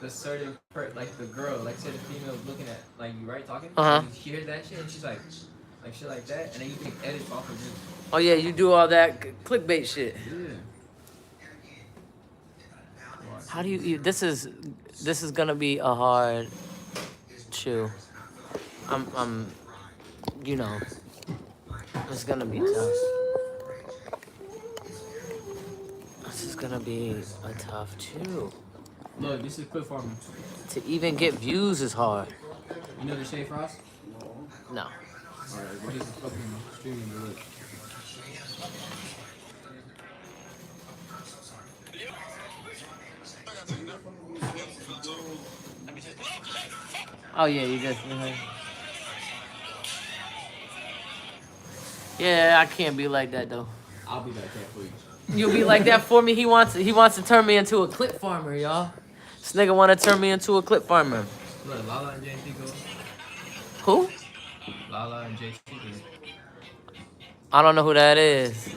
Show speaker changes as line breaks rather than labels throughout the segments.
the certain like the girl, like say the female looking at like you right talking, she hears that shit and she's like shit like that, and then you can edit off of this.
Oh yeah, you do all that clickbait shit.
Yeah.
How do you? This is gonna be a hard chew. You know, it's gonna be tough. This is gonna be a tough chew.
Look, this is clip farming.
To even get views is hard.
You know the Shade Frost?
No.
Alright, what is the fucking streaming look?
Oh yeah, you just. Yeah, I can't be like that though.
I'll be like that for you.
You'll be like that for me. He wants to turn me into a clip farmer, y'all. This nigga want to turn me into a clip farmer.
Look, Lala and JT go.
Who?
Lala and JT go.
I don't know who that is.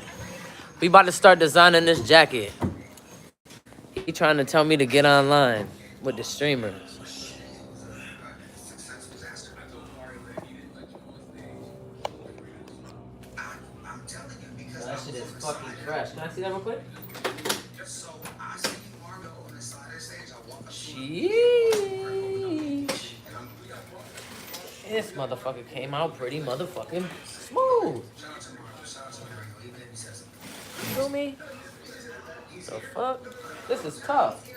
We about to start designing this jacket. He trying to tell me to get online with the streamers. That shit is fucking fresh. Can I see that real quick? Sheesh. This motherfucker came out pretty motherfucking smooth. You feel me? The fuck? This is tough.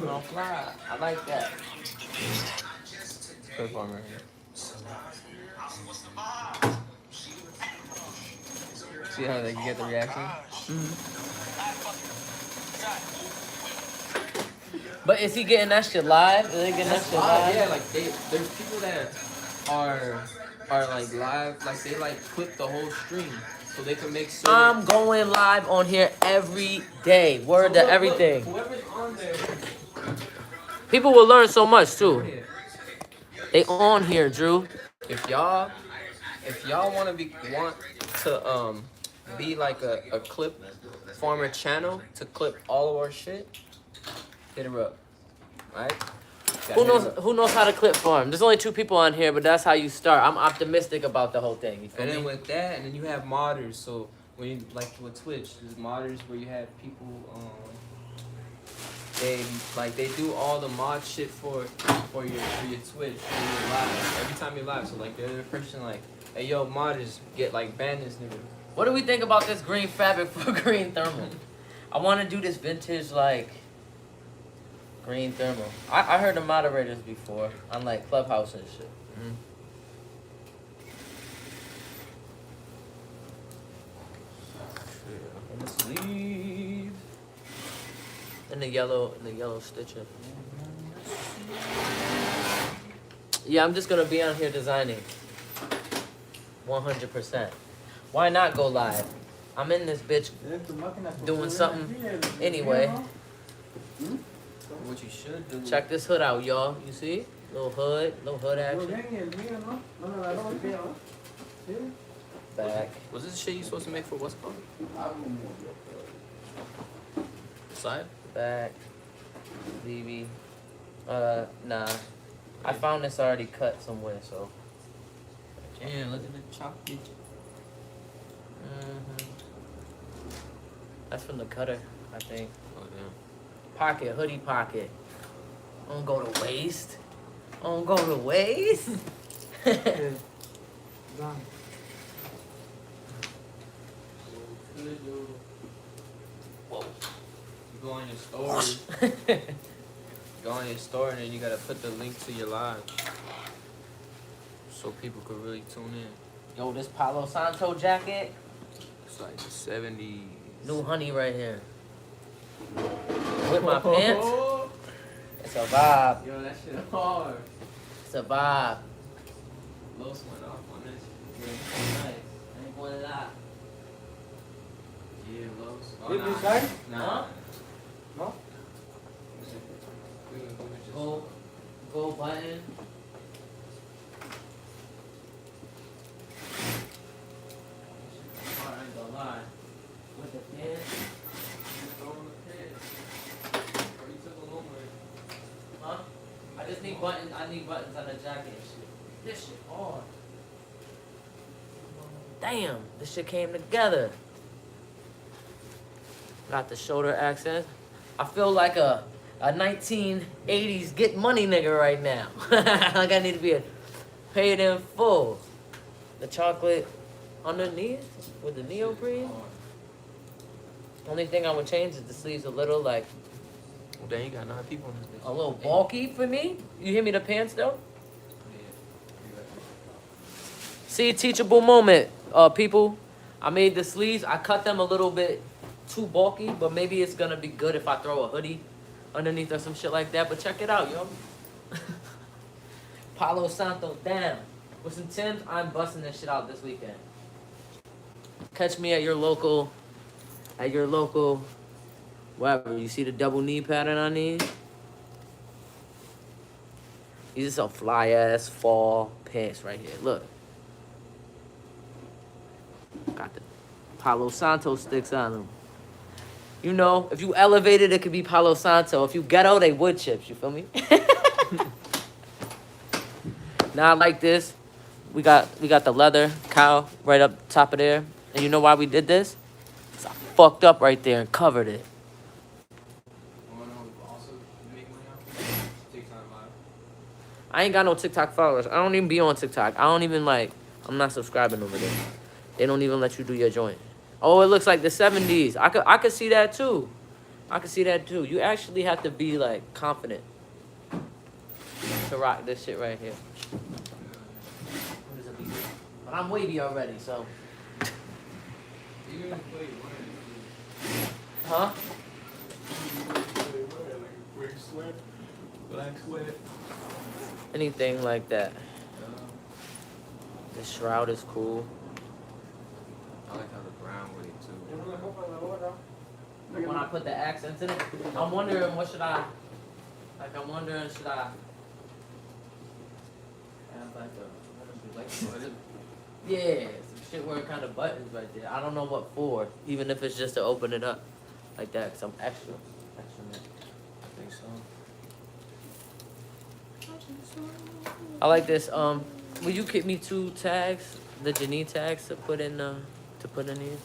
No fly. I like that.
Clip farmer. See how they can get the reaction?
But is he getting that shit live? Is they getting that shit live?
Yeah, like there's people that are like live, like they like clip the whole stream so they can make certain.
I'm going live on here every day. Word to everything.
Whoever's on there.
People will learn so much too. They on here, Drew.
If y'all want to be like a clip farmer channel to clip all of our shit, hit her up. Right?
Who knows how to clip farm? There's only 2 people on here, but that's how you start. I'm optimistic about the whole thing. You feel
and
me?
then with that, and then you have modders. So when you like with Twitch, there's modders where you have people they do all the mod shit for your Twitch, for your live. Every time you're live, so like the other person like, hey yo, modders get like ban this nigga.
What do we think about this green fabric for green thermal? I want to do this vintage like green thermal. I heard the moderators before on like Clubhouse and shit. And the sleeve. And the yellow stitching. Yeah, I'm just gonna be on here designing. 100%. Why not go live? I'm in this bitch doing something anyway.
What you should do.
Check this hood out, y'all. You see? Little hood action. Back.
Was this the shit you supposed to make for what's called? Side?
Back. BB. Nah. I found this already cut somewhere, so.
Damn, look at the chocolate.
That's from the cutter, I think.
Oh damn.
Pocket, hoodie pocket. Don't go to waste. Don't go to waste.
Whoa. You go on your story. Go on your store and then you gotta put the link to your live. So people could really tune in.
Yo, this Palo Santo jacket.
It's like the 70s.
New honey right here. With my pants. It's a vibe.
Yo, that shit hard.
It's a vibe.
Los went off on this.
Yeah, nice. Ain't gonna lie.
Yeah, Los. Oh,
You decide?
Nah.
No?
Go button. I ain't gonna lie. With the pants. need buttons. I need buttons on the jacket and shit. This shit hard. Damn, this shit came together. Got the shoulder accents. I feel like a 1980s get money nigga right now. Like I need to be paid in full. The chocolate underneath with the neoprene. Only thing I would change is the sleeves a little like
Well, then you got 9 people in this bitch.
a little bulky for me. You hear me? The pants though. See, teachable moment, people. I made the sleeves. I cut them a little bit too bulky, but maybe it's gonna be good if I throw a hoodie underneath or some shit like that. But check it out, yo. Palo Santo down. With some Timbs, I'm busting this shit out this weekend. Catch me at your local, whatever. You see the double knee pattern on these? These are some fly ass fall pants right here. Look. Got the Palo Santo sticks on them. You know, if you elevated, it could be Palo Santo. If you ghetto, they wood chips. You feel me? Now I like this. We got the leather cow right up top of there. And you know why we did this? 'Cause I fucked up right there and covered it. I ain't got no TikTok followers. I don't even be on TikTok. I don't even like, I'm not subscribing over there. They don't even let you do your joint. Oh, it looks like the 70s. I could see that too. I could see that too. You actually have to be like confident to rock this shit right here. But I'm wavy already, so. Huh?
Black sweat.
Anything like that. The shroud is cool.
I like how the brown with it too.
When I put the accents in it, I'm wondering what should I, like I'm wondering should I have like a, yeah, some shit where it kind of buttons right there. I don't know what for, even if it's just to open it up like that, because I'm extra mad.
I think so.
I like this. Will you get me 2 tags, the Janine tags to put in these?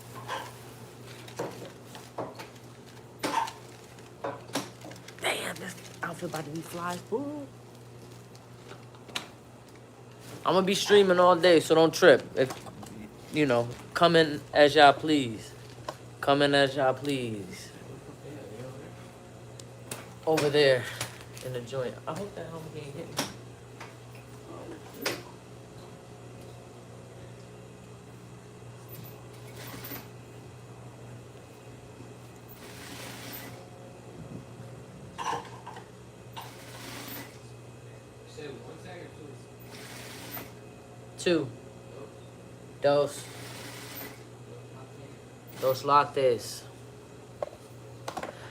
Damn, this outfit about to be fly, fool. I'm gonna be streaming all day, so don't trip. If you know, come in as y'all please. Come in as y'all please. Over there in the joint. I hope that helmet can't hit me. Two. Dos lattes.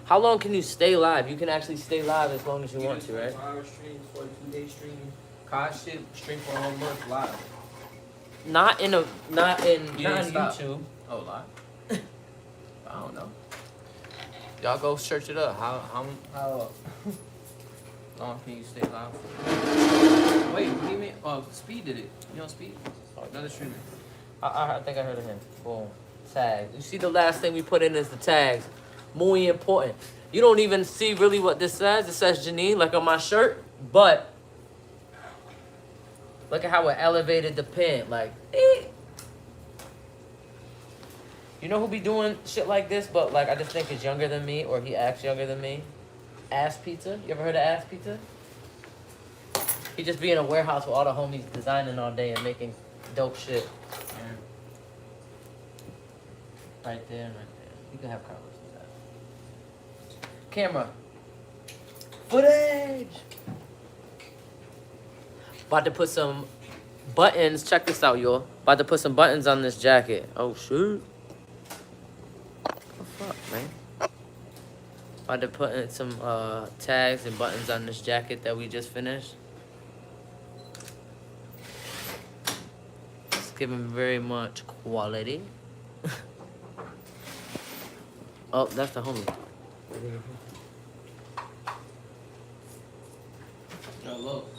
How long can you stay live? You can actually stay live as long as you want to, right?
5-hour streams, 42-day stream. COD shit, stream for a whole month live.
Not in
stop.
YouTube.
Oh, live? I don't know. Y'all go search it up. How long can you stay live for? Wait, what do you mean? Oh, Speed did it. You know Speed? Oh, another streamer.
I think I heard of him. Boom. Tags. You see the last thing we put in is the tags. Muy important. You don't even see really what this says. It says Janine, like on my shirt. But look at how it elevated the pen. Like, you know who be doing shit like this, but like I just think is younger than me, or he acts younger than me? Ass Pizza. You ever heard of Ass Pizza? He just be in a warehouse with all the homies designing all day and making dope shit. Right there and right there. You can have Carlos do that. Camera. Footage! About to put some buttons. Check this out, y'all. About to put some buttons on this jacket. Oh, shoot. What the fuck, man? About to put in some tags and buttons on this jacket that we just finished. It's giving very much quality. Oh, that's the homie.
Yo, look.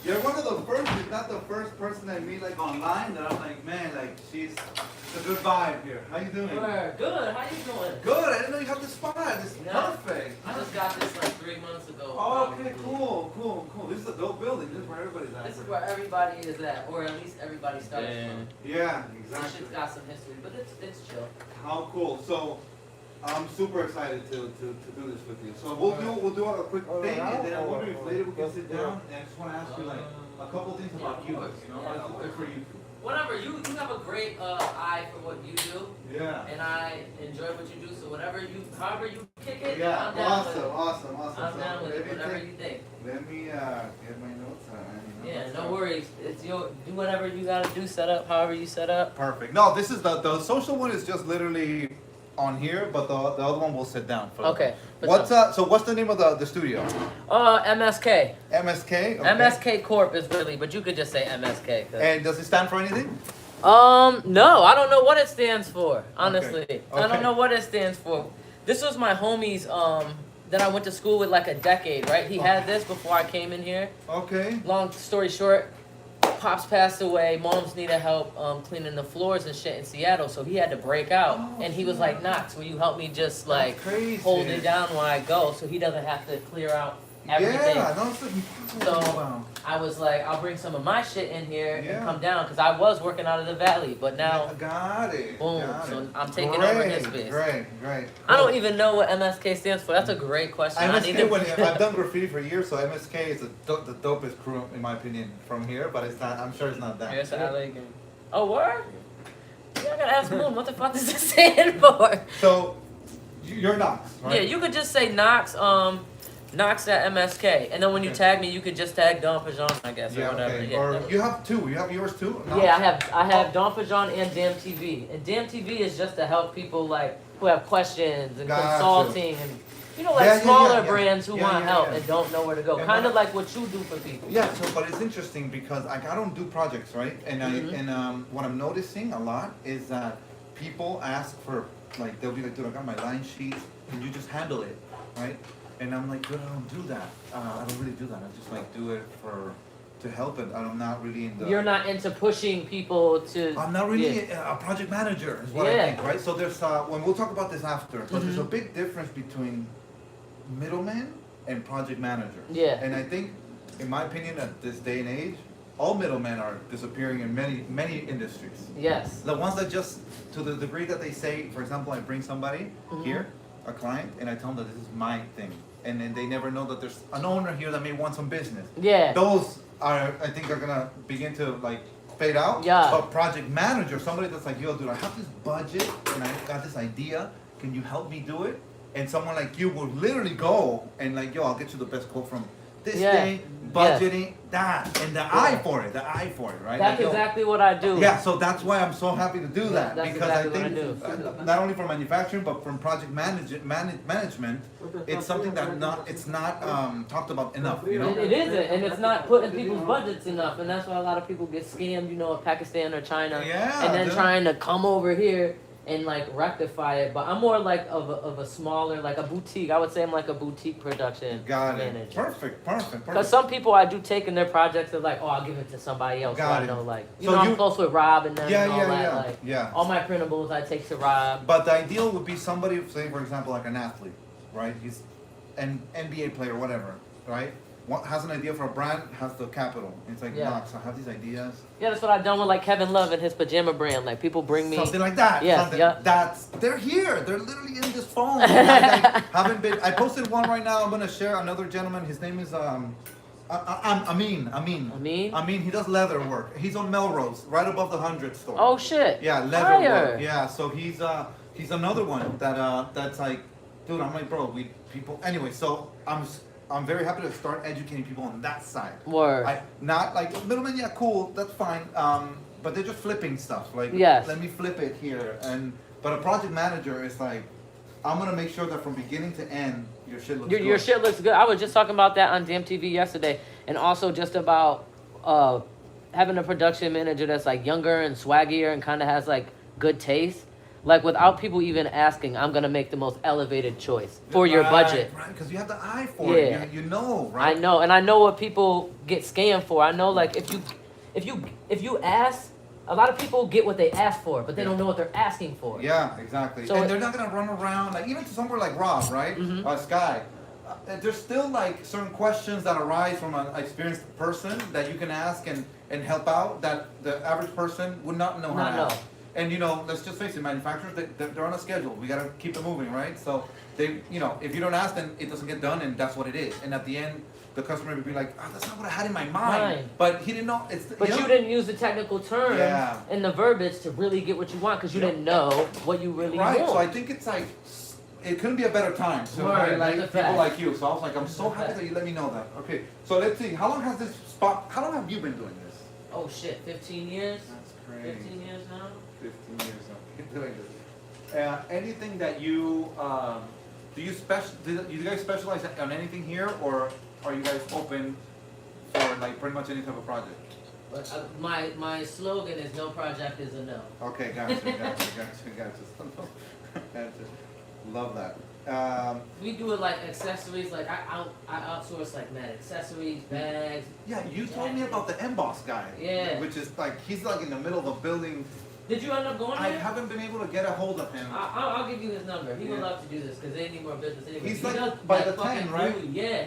You're one of the first, if not the first person I meet like online that I'm like, man, like it's a good vibe here. How you doing?
Good. How you doing?
Good. I didn't know you had this spot. It's perfect.
I just got this like 3 months ago.
Oh, okay, cool. This is a dope building. This is where everybody's at.
This is where everybody is at, or at least everybody starts from.
Yeah,
This
exactly.
shit's got some history, but it's chill.
How cool. So I'm super excited to do this with you. So we'll do a quick thing, and then I'm wondering if later we can sit down. And I just want to ask you like a couple things about you. You know,
Yeah,
like good for you.
Whatever, you have a great eye for what you do,
Yeah.
and I enjoy what you do. So however you kick it,
Yeah.
I'm down with it.
Awesome.
I'm down with it. Whatever you think.
Let me get my notes on.
Yeah, no worries. It's do whatever you gotta do. Set up however you set up.
Perfect. No, this is the social one is just literally on here, but the other one will sit down.
Okay.
What's what's the name of the studio?
MSK.
MSK. Okay.
MSK Corp is really, but you could just say MSK.
And does it stand for anything?
No, I don't know what it stands for. Honestly,
Okay.
I don't know what it stands for. This was my homie's that I went to school with like a decade, right? He had this before I came in here.
Okay.
Long story short, Pops passed away. Moms needed help cleaning the floors and shit in Seattle, so he had to break out. And he was like, "Knox, will you help me just like
Crazy.
hold it down when I go, so he doesn't have to clear out everything?"
Yeah, no, it's impossible.
So I was like, I'll bring some of my shit in here
Yeah.
and come down, because I was working out of the valley, but now,
got it.
boom,
got
so
it.
I'm taking over his space.
Great.
I don't even know what MSK stands for. That's a great question. I need
MSK,
to...
I've done graffiti for years, so MSK is the dopest crew in my opinion from here, but it's not. I'm sure it's not that.
Yes, I like it. Oh, word? Yeah, I gotta ask Moon, what the fuck does this stand for?
So, you're Knox, right?
Yeah, you could just say Knox, Knox at MSK, and then when you
Okay.
tag me, you could just tag Don Pajon, I guess, or
Yeah,
whatever.
okay.
Yeah,
Or
that-
you have two. You have yours too? Knox?
Yeah, I have Don Pajon and Damn TV. And Damn TV is just to help people like who have questions and
Gotcha.
consulting and like
Yeah,
smaller
yeah.
brands who
Yeah,
want
yeah,
help
yeah.
and don't know where to go.
And
Kind of
what-
like what you do for people.
Yeah, so but it's interesting because I don't do projects, right? And what I'm noticing a lot is that people ask for like they'll be like, dude, I got my line sheets, can you just handle it, right? And I'm like, dude, I don't do that. I don't really do that. I just like do it to help it. I'm not really in the.
You're not into pushing people to.
I'm not really
Yeah.
a project manager, is what I
Yeah.
think, right? So there's when we'll talk about this after, but there's a big difference between middleman and project manager.
Yeah.
And I think, in my opinion, at this day and age, all middlemen are disappearing in many industries.
Yes.
The ones that just, to the degree that they say, for example, I bring somebody here, a client, and I tell them that this is my thing. And then they never know that there's an owner here that may want some business.
Yeah.
Those are, I think, are gonna begin to like fade out.
Yeah.
But project manager, somebody that's like, yo, dude, I have this budget and I got this idea. Can you help me do it? And someone like you will literally go and like, yo, I'll get you the best quote from this day, budgeting, that, and the eye for it, right?
That's
Like, yo,
exactly what I do.
yeah, so that's why I'm so happy to do that,
That's
because
exactly
I
what I
think
do.
not only from manufacturing but from project management, it's something that it's not talked about enough, you know.
It isn't, and it's not put in people's budgets enough, and that's why a lot of people get scammed, in Pakistan or China,
Yeah,
and then
dude.
trying to come over here and like rectify it. But I'm more like of a smaller, like a boutique. I would say I'm like a boutique production
Got it.
manager.
Perfect.
Because some people I do take in their projects, they're like, oh, I'll give it to somebody else.
Got
so
it.
I know, like,
So
I'm
you-
close with Rob and them and all that. Like,
yeah.
all my printables I take to Rob.
But the ideal would be somebody, say for example, like an athlete, right? He's an NBA player, whatever, right? Has an idea for a brand, has the capital. It's like,
Yeah.
Knox, I have these ideas.
Yeah, that's what I've done with like Kevin Love and his pajama brand. Like people bring me.
Something like that.
Yes,
Something
yeah.
they're here. They're literally in this phone. I haven't been. I posted one right now. I'm gonna share another gentleman. His name is Amin.
Amin?
He does leather work. He's on Melrose, right above the 100 store.
Oh shit.
Yeah, leather
Fire.
work. Yeah, so he's another one that's like, dude. I'm like, bro, people. Anyway, so I'm very happy to start educating people on that side.
Word.
Not like middleman. Yeah, cool. That's fine. But they're just flipping stuff. Like,
Yes.
let me flip it here. But a project manager is like, I'm gonna make sure that from beginning to end, your shit looks good.
Your shit looks good. I was just talking about that on Damn TV yesterday, and also just about having a production manager that's like younger and swaggier and kind of has like good taste. Like without people even asking, I'm gonna make the most elevated choice for your budget.
Right, because you have the eye for it.
Yeah.
You know, right?
I know, and I know what people get scammed for. I know, like if you ask, a lot of people get what they ask for, but they don't know what they're asking for.
Yeah, exactly.
So
and they're not gonna run around like even to somewhere like Rob, right? Sky. There's still like certain questions that arise from an experienced person that you can ask and help out that the average person would not know how to ask. And you know, let's just face it, manufacturers they're on a schedule. We gotta keep it moving, right? So they, you know, if you don't ask, then it doesn't get done, and that's what it is. And at the end, the customer would be like, "Oh, that's not what I had in my mind." But he didn't know.
But you didn't use the technical terms
Yeah.
and the verbiage to really get what you want because you didn't know what you really
Right.
want.
So I think it's like it couldn't be a better time to
Right,
like
that's a
people
fact.
like you. So I was like, I'm so happy that you let me know that. Okay. So let's see. How long has this spot? How long have you been doing this?
Oh shit, 15 years?
That's crazy.
15 years now?
15 years now. Doing this. Anything that you do you guys specialize on anything here, or are you guys open for like pretty much any type of project?
But my slogan is no project is a no.
Okay, gotcha. Love that.
We do it like accessories, like I outsource like mad accessories, bags.
Yeah, you told me about the emboss guy.
Yeah.
Which is like he's like in the middle of a building.
Did you end up going
I
there?
haven't been able to get a hold of him.
I'll give you his number. He would love to do this because they need more business anyway.
He's
He
like
does,
by the
fucking
10, right?
food. Yeah,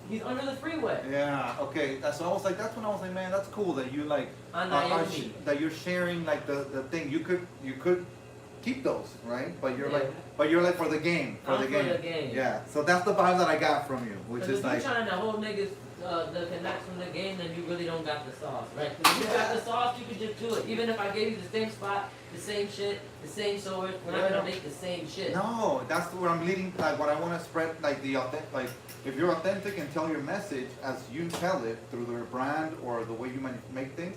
he's under the freeway.
Yeah. Okay. So I was like, that's when I was like, man, that's cool that you like that you're sharing like the thing. You could keep those, right? But you're like for the game, for the game. Yeah. So that's the vibe that I got from you, which is
if
like.
you're trying to hold niggas the connects from the game, then you really don't got the sauce, right? Because if you got the sauce, you could just do it. Even if I gave you the same spot, the same shit, the same sword, we're not gonna make the same shit.
No, that's where I'm leading. Like what I want to spread, like the authentic. Like if you're authentic and tell your message as you tell it through their brand or the way you make things,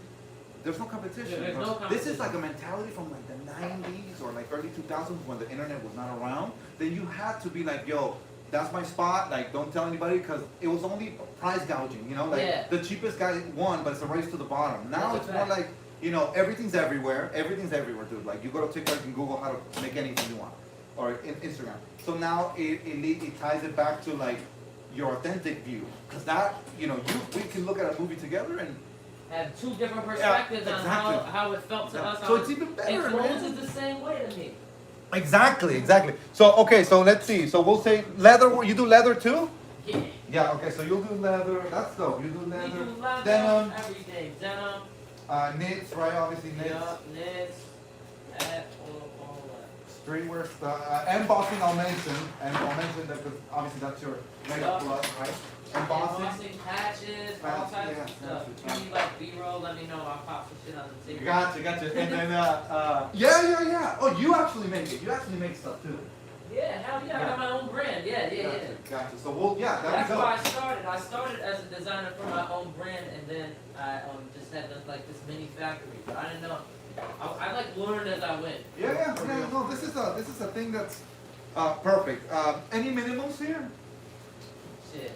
there's no competition.
There's no competition.
This is like a mentality from like the 90s or like early 2000s when the internet was not around. Then you had to be like, yo, that's my spot. Like, don't tell anybody because it was only price gouging. You know, like the cheapest guy won, but it's a race to the bottom. Now it's more like, you know, everything's everywhere. Everything's everywhere, dude. Like you go to TikTok and Google how to make anything you want, or Instagram. So now it ties it back to like your authentic view, because that, you know, we can look at a movie together and
have two different perspectives on how it felt to us.
So it's even better,
it
man.
closes the same way to me.
Exactly. So okay, so let's see. So we'll say leather. You do leather too?
Yeah.
Yeah. Okay. So you'll do leather. That's dope. You do leather.
We do leather,
denim.
everything. Denim.
Knits, right? Obviously knits.
Yeah, knits. All that.
Streetwear stuff. Embossing. I'll mention that because obviously that's your mega plus, right? Embossing.
Patches, all types of stuff. If you need like B-roll, let me know. I'll pop some shit on the table.
Gotcha. And then yeah. Oh, you actually make it. You actually make stuff too.
Yeah, hell yeah. I got my own brand. Yeah.
Gotcha. So we'll
That's why I started. I started as a designer for my own brand, and then I just had this mini factory. But I didn't know. I like learned as I went.
Yeah. No, this is a thing that's perfect. Any minimums here?
Shit.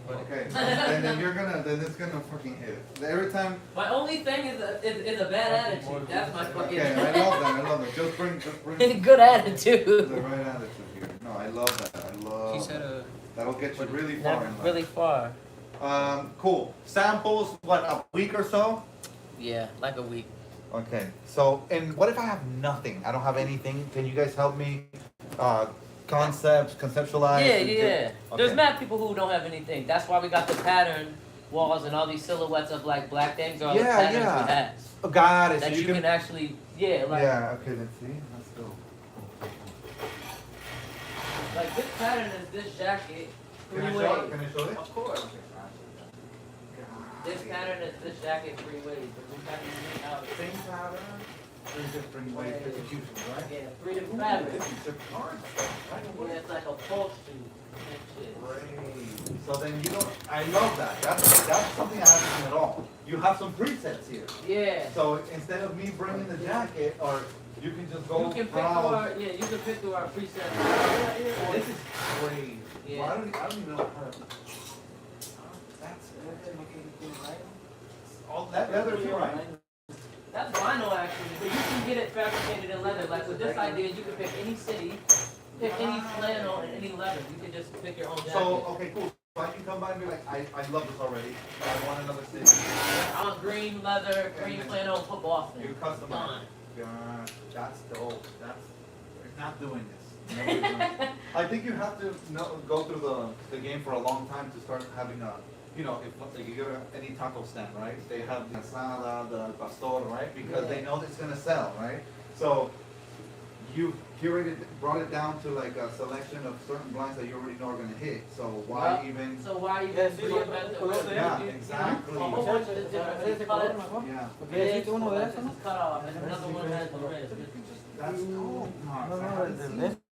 Okay, and then it's gonna fucking hit. Every time.
My only thing is a bad attitude. That's my fucking.
Okay, I love that. Just bring
good attitude.
the right attitude here. No, I love that.
She said
that'll get you really far in life.
Really far.
Cool. Samples, what, a week or so?
Yeah, like a week.
Okay. So, and what if I have nothing? I don't have anything. Can you guys help me? Conceptualize.
Yeah.
Okay.
There's mad people who don't have anything. That's why we got the pattern walls and all these silhouettes of like black things are all the patterns we have.
Oh, got it.
That
so
you can actually, like.
Yeah. Okay. Let's see. Let's go.
Like this pattern is this jacket.
Can I show it?
Of course. This pattern is this jacket 3 ways. But we got these out.
Same pattern. 3 different ways executions, right?
Yeah, 3 different fabrics.
It's a card.
Yeah, it's like a upholstery and shit.
Great. So then you don't. I love that. That's something I haven't seen at all. You have some presets here.
Yeah.
So instead of me bringing the jacket, or you can just go.
You can pick through our presets.
This is great.
Yeah.
Well, I don't even know how to. That's all that leather too, right?
That's vinyl actually, but you can get it fabricated in leather. Like with this idea, you can pick any city, pick any flannel and any leather. You can just pick your own jacket.
So, okay, cool. So I can come by and be like, I love this already. I want another city.
I want green leather, green flannel, put Boston.
You customize.
Done.
Yeah, that's dope. We're not doing this. No, we're not. I think you have to go through the game for a long time to start having a, you know, if like you go to any taco stand, right? They have the asada, the pastor, right? Because they know it's gonna sell, right? So you brought it down to like a selection of certain blinds that you already know are gonna hit. So why even?
So why even reinvent the wheel?
Yeah, exactly.
A whole bunch of different colors.
Yeah.
This is cut off, and another one has the red.
That's cool.
No, no,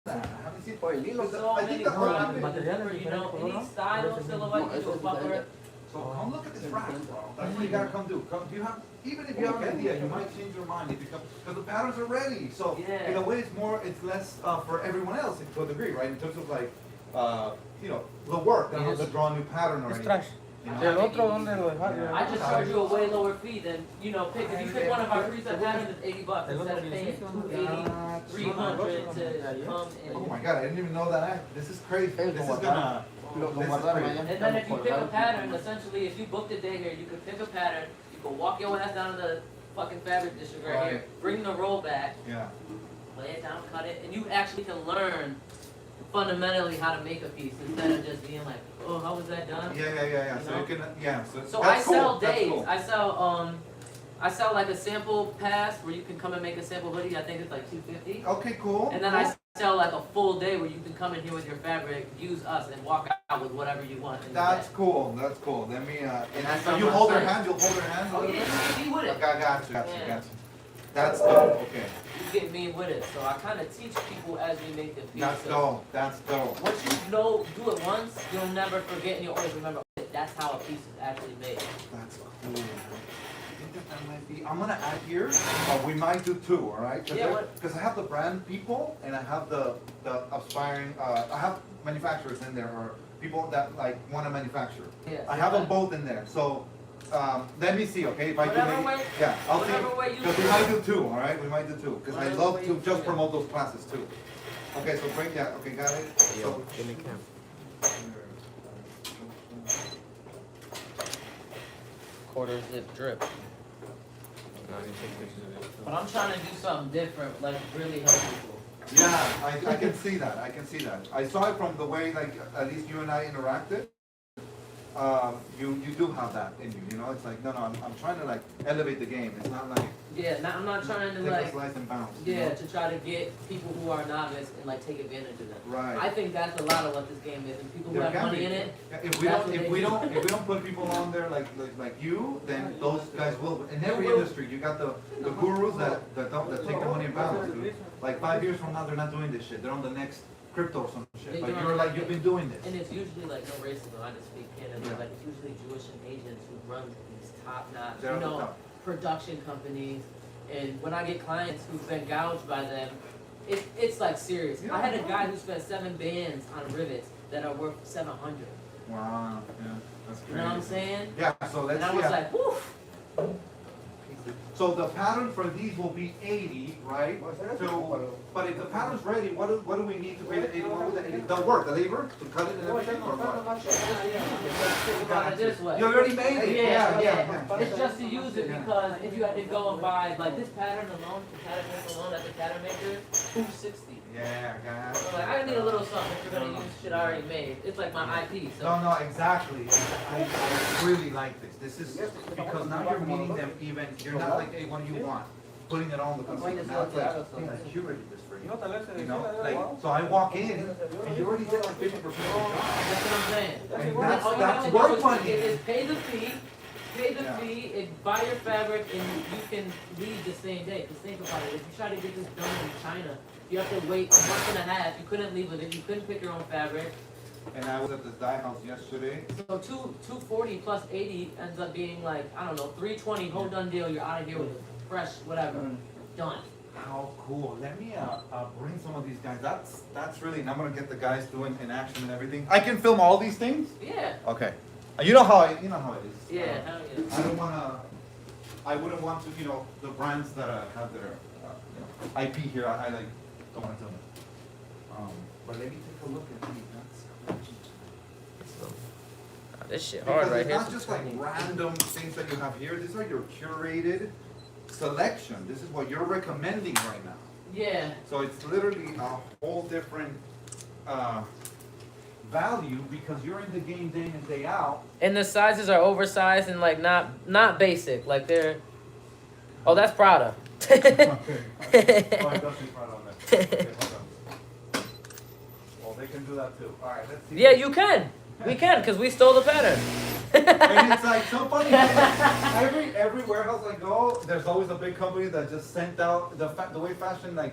I haven't seen
Por el hilo.
So
I
many
think the
colors,
materiales
you know, any style, silhouette, you can fuck with.
So come look at this rack, bro. That's what you gotta come do. Do you have, even if you have an idea, you might change your mind if you come, because the patterns are ready. So in a way, it's less for everyone else to a degree, right? In terms of like, you know, the work. They don't have to draw a new pattern already. You know?
El otro, ¿dónde lo dejaron?
I just charge you a way lower fee than, you know, if you pick one of our preset patterns, it's $80 instead of paying $280, $300 to come in.
Oh my god, I didn't even know that. This is crazy. This is gonna. This is crazy.
And then if you pick a pattern, essentially, if you booked a day here, you could pick a pattern, you could walk your ass down to the fucking fabric district right here, bring the roll back,
Yeah.
lay it down, cut it, and you actually can learn fundamentally how to make a piece instead of just being like, oh, how was that done?
Yeah. So you can, yeah.
So
that's
I sell
cool. That's
days.
cool.
I sell like a sample pass where you can come and make a sample hoodie. I think it's like $250.
Okay, cool.
And then I sell like a full day where you can come in here with your fabric, use us, and walk out with whatever you want. In
That's
the
cool. That's cool. Let me.
And that's
So
on
you
my
hold their
site.
hand. You'll hold their hand.
Oh yeah, you get me with it.
Okay, I got you.
Yeah.
Got you. That's dope. Okay.
You get me with it. So I kind of teach people as we make the piece.
That's
So
dope. That's dope.
once you know, do it once, you'll never forget, and you'll always remember. That's how a piece is actually made.
That's cool. I think that might be. I'm gonna add here. We might do two. All right.
Yeah,
Because I have the brand people and I have the aspiring. I have manufacturers in there or people that like want to manufacture.
Yeah.
I have them both in there. So. Let me see, okay? If I
Whatever
do
way-
maybe, yeah, I'll see.
whatever way you
Because we
do.
might do two, all right? We might do two, because I
Whatever
love
way
to
you
just
do.
promote those classes too. Okay, so break that. Okay, got it. So,
give me cam. Quarter zip drip. Now you take pictures of it.
But I'm trying to do something different, like really help people.
yeah, I can see that. I can see that. I saw it from the way, like, at least you and I interacted. You do have that in you, you know? It's like, no, I'm trying to, like, elevate the game. It's not like,
Yeah, I'm not trying to
take a
like,
slice and bounce. you
yeah,
know?
to try to get people who are novice and like take advantage of them.
Right.
I think that's a lot of what this game is, and people who
There
have
can
money
be.
in it.
Yeah,
That's what they do.
if we don't put people on there like you, then those guys will. In every industry, you got the gurus that take the money and bounce. Dude. Like 5 years from now, they're not doing this shit. They're on the next crypto or some shit.
They
But
do.
you're like, you've been doing this.
And it's usually like no racism. I just speak Canada,
Yeah.
but it's usually Jewish and Asians who run these top-notch,
They're
you
at the
know,
top.
production companies. And when I get clients who've been gouged by them, it's like serious.
Yeah,
I had a
I know.
guy who spent 7 bands on rivets that are worth 700.
Wow. Yeah. That's crazy.
You know what I'm saying?
Yeah. So let's
And I
see.
was like, woof.
So the pattern for these will be 80, right? So, but if the pattern's ready, what do we need to pay the 80? What would the 80? The work, the labor to cut it and everything, or what?
Think about it this way.
You already made it. Yeah.
It's just to use it
Yeah.
because if you had to go and buy like this pattern alone, the pattern alone at the pattern maker, $260.
Yeah, guys.
So like I need a little something if you're gonna use shit I already made. It's like my IP. So
No, exactly. I really like this. This is because now you're meeting them even. You're not like, hey, what do you want? Putting it on the consumer. Now it's like, hey, I curated this for you. You know, like, so I walk in and you already did like 50% of the job.
that's what I'm saying.
And
All you have
that's
to do
work
is
money.
pay the fee. Pay the
Yeah.
fee and buy your fabric, and you can leave the same day. Because think about it, if you try to get this done in China, you have to wait a month and a half. You couldn't leave with it. You couldn't pick your own fabric.
And I was at the dye house yesterday.
So 240 plus 80 ends up being like, I don't know, 320, whole done deal. You're out of here with a fresh whatever. Done.
How cool. Let me bring some of these guys. That's really, and I'm gonna get the guys doing in action and everything. I can film all these things?
Yeah.
Okay. You know how it is.
Yeah, hell yeah.
I don't wanna, I wouldn't want to, you know, the brands that have their you know, IP here, I like don't want to tell them. But let me take a look at these.
This shit hard
Because
right
it's
here.
not just like random things that you have here. These are your curated selection. This is what you're recommending right now.
Yeah.
So it's literally a whole different value because you're in the game day in, day out.
And the sizes are oversized and like not basic. Like they're. Oh, that's Prada.
Okay. Oh, it does say Prada on that. Okay, hold on. Well, they can do that too. All right, let's see.
Yeah, you can. We can, because we stole the pattern.
And it's like so funny. Every warehouse I go, there's always a big company that just sent out the way fashion like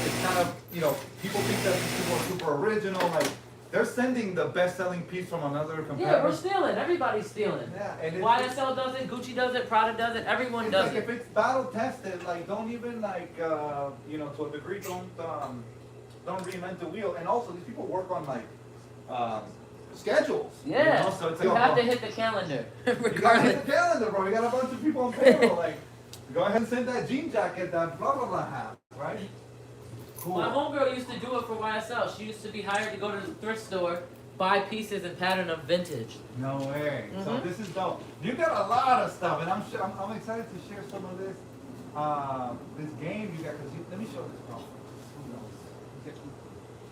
it's kind of, you know, people think that these people are super original. Like they're sending the best-selling piece from another competitor.
Yeah, we're stealing. Everybody's stealing.
Yeah, and
YSL does it, Gucci does it, Prada does it, everyone
it's
does
like
it.
if it's battle tested, like don't even like you know, to a degree don't reinvent the wheel. And also these people work on like schedules.
Yeah,
You know? So it's
you
like,
have to hit the calendar,
you gotta
regardless.
hit the calendar, bro. You got a bunch of people on payroll. Like, go ahead and send that jean jacket that blah blah blah has, right? Cool.
My homegirl used to do it for YSL. She used to be hired to go to the thrift store, buy pieces and pattern them vintage.
No way. So
Mhm.
this is dope. You got a lot of stuff, and I'm excited to share some of this this game you got. Cause let me show this puffer. Who knows?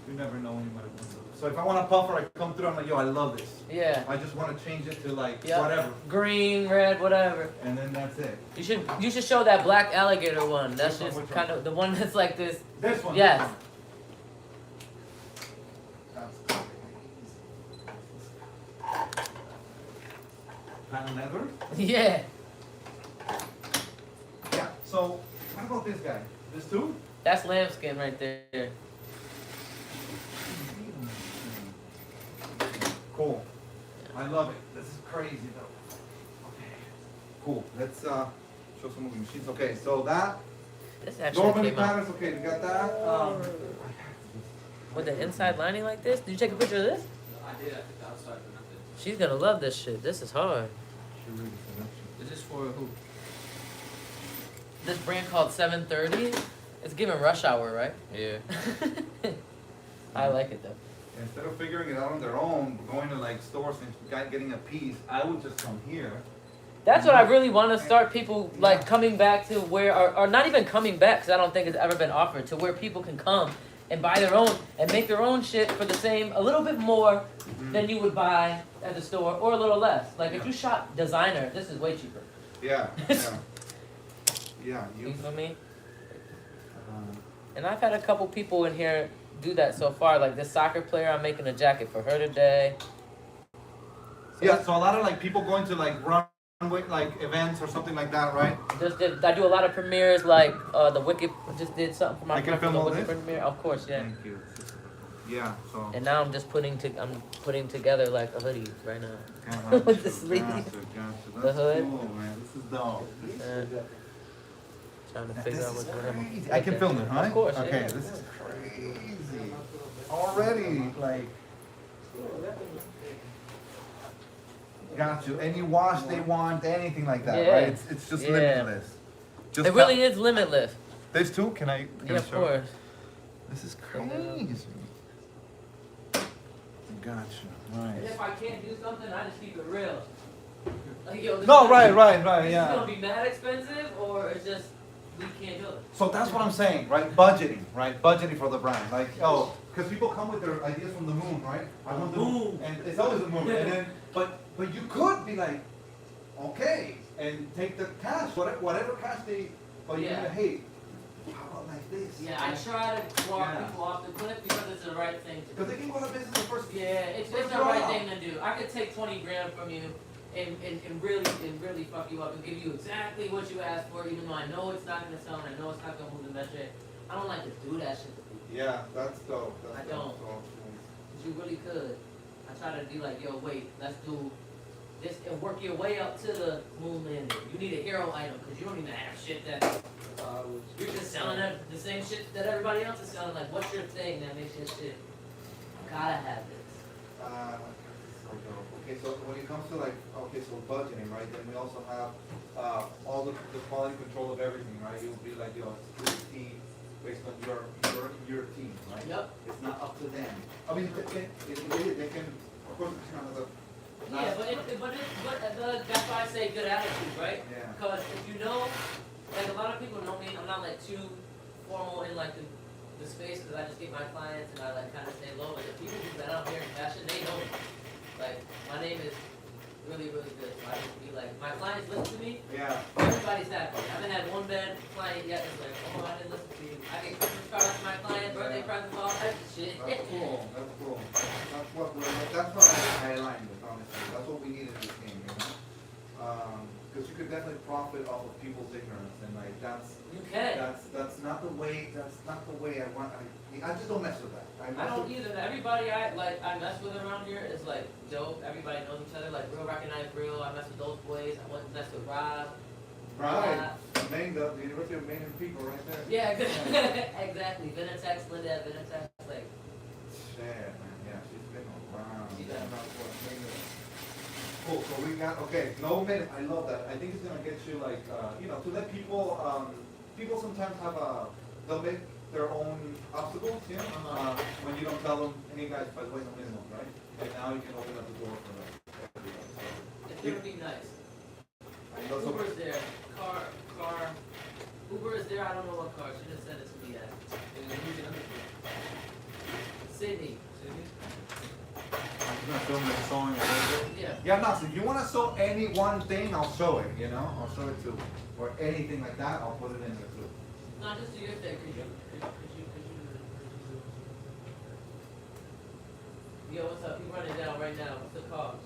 You never know when you might want to. So if I want a puffer, I come through. I'm like, yo, I love this.
Yeah.
I just want to change it to like
Yep.
whatever,
Green, red, whatever.
and then that's it.
You should show that black alligator one. That's
Which one,
just
which
kind
one?
of the one that's like this.
This one.
Yes.
That's pattern leather.
Yeah.
Yeah. So what about this guy? This too?
That's lambskin right there.
Cool. I love it. This is crazy though. Okay. Cool. Let's show some moving machines. Okay, so that
This actually
normally
came out
patterns. Okay, we got that.
with the inside lining like this. Did you take a picture of this?
I did. I think outside, but nothing.
She's gonna love this shit. This is hard.
Is this for who?
This brand called 730. It's giving rush hour, right?
Yeah.
I like it though.
Instead of figuring it out on their own, going to like stores and getting a piece, I would just come here.
That's what I really want to start people like coming back to where, or not even coming back, because I don't think it's ever been offered, to where people can come and buy their own and make their own shit for the same, a little bit more than you would buy at the store, or a little less. Like if you shop designer, this is way cheaper.
Yeah. Yeah. Yeah.
You feel me? And I've had a couple people in here do that so far. Like this soccer player, I'm making a jacket for her today.
Yeah. So a lot of like people going to like runway like events or something like that, right?
I do a lot of premieres, like the Wicked just did something for my
I can
friend for
film
the
all
Wicked
this?
premiere. Of course, yeah.
Thank you. Yeah. So.
And now I'm just putting together like a hoodie right now.
Gotcha,
With the sleeves.
gotcha.
The
That's
hood.
cool, man. This is dope.
Trying to
This
figure out
is
what's going on.
crazy. I can film it, huh?
Of course,
Okay,
yeah.
this is crazy. Already, like. Got you. Any wash they want, anything like that,
Yeah.
right? It's just
Yeah.
limitless. Just
It really is limitless.
This too? Can I
Yeah, of
show?
course.
This is crazy. Gotcha. Right.
If I can't do something, I just keep it real. Like, yo, this
No,
is-
right,
This is
yeah.
gonna be mad expensive, or it's just we can't do it.
So that's what I'm saying, right? Budgeting, right? Budgeting for the brand. Like, oh, because people come with their ideas from the moon, right? I want the moon. And it's always the moon. And then, but you could be like, okay, and take the cash, whatever cash they, but you're
Yeah.
gonna hate. How about like this?
Yeah, I try to walk
Yeah.
people off the cliff because it's the right thing to do.
Because they can go out of business the first.
Yeah, it's the right thing to do. I could take 20 grand from you and really fuck you up and give you exactly what you asked for, even though I know it's not gonna sell and I know it's not gonna move the metric. I don't like to do that shit to people.
Yeah, that's dope.
I don't. But you really could. I try to be like, yo, wait, let's do this and work your way up to the moon landing. You need a hero item because you don't even have shit that you're just selling the same shit that everybody else is selling. Like, what's your thing that makes your shit? Gotta have this.
So dope. Okay, so when it comes to like, okay, so budgeting, right, then we also have, all the quality control of everything, right? It will be like, security based on your team, right?
Yep.
It's not up to them. I mean, they can, of course, it's not the.
Yeah, but that's why I say good attitude, right?
Yeah.
Because if you know, like a lot of people know me, I'm not like too formal in like the space because I just get my clients and I like kind of stay low. But the people that out here in fashion, they know me. Like my name is really, really good. So I just be like, my clients listen to me.
Yeah.
Everybody's happy. I haven't had one bad client yet that's like, oh, I didn't listen to you. I get Christmas cards to my clients, birthday presents, all types of shit.
That's cool, that's cool. That's what I align with, honestly. That's what we need in this game, you know? Because you could definitely profit off of people's ignorance, and like,
You can.
that's not the way I want, I just don't mess with that.
I don't either. Everybody I mess with around here is like dope. Everybody knows each other. Like real recognize real. I mess with those boys. I went to mess with Rob.
Right. Maine, the University of Maine and people right there.
Yeah, exactly. Vinitex, Linda at Vinitex, like.
Shit, man, yeah, she's been around.
She's been around.
Cool, so we got, okay, no minute, I love that. I think it's gonna get you like, to let people, people sometimes have they'll make their own obstacles, when you don't tell them, hey guys, by the way, no minimum, right? And now you can open up the door for them.
It's gonna be nice. Uber's there. Car. Uber is there. I don't know what car. She just sent it to me yet. Sydney.
I'm gonna film it sewing a little bit.
Yeah.
Yeah, no, so if you wanna sew any one thing, I'll show it, I'll show it too. Or anything like that, I'll put it in there too.
Not just do your thing. Could you? Yo, what's up? You running down right now. What's the cost?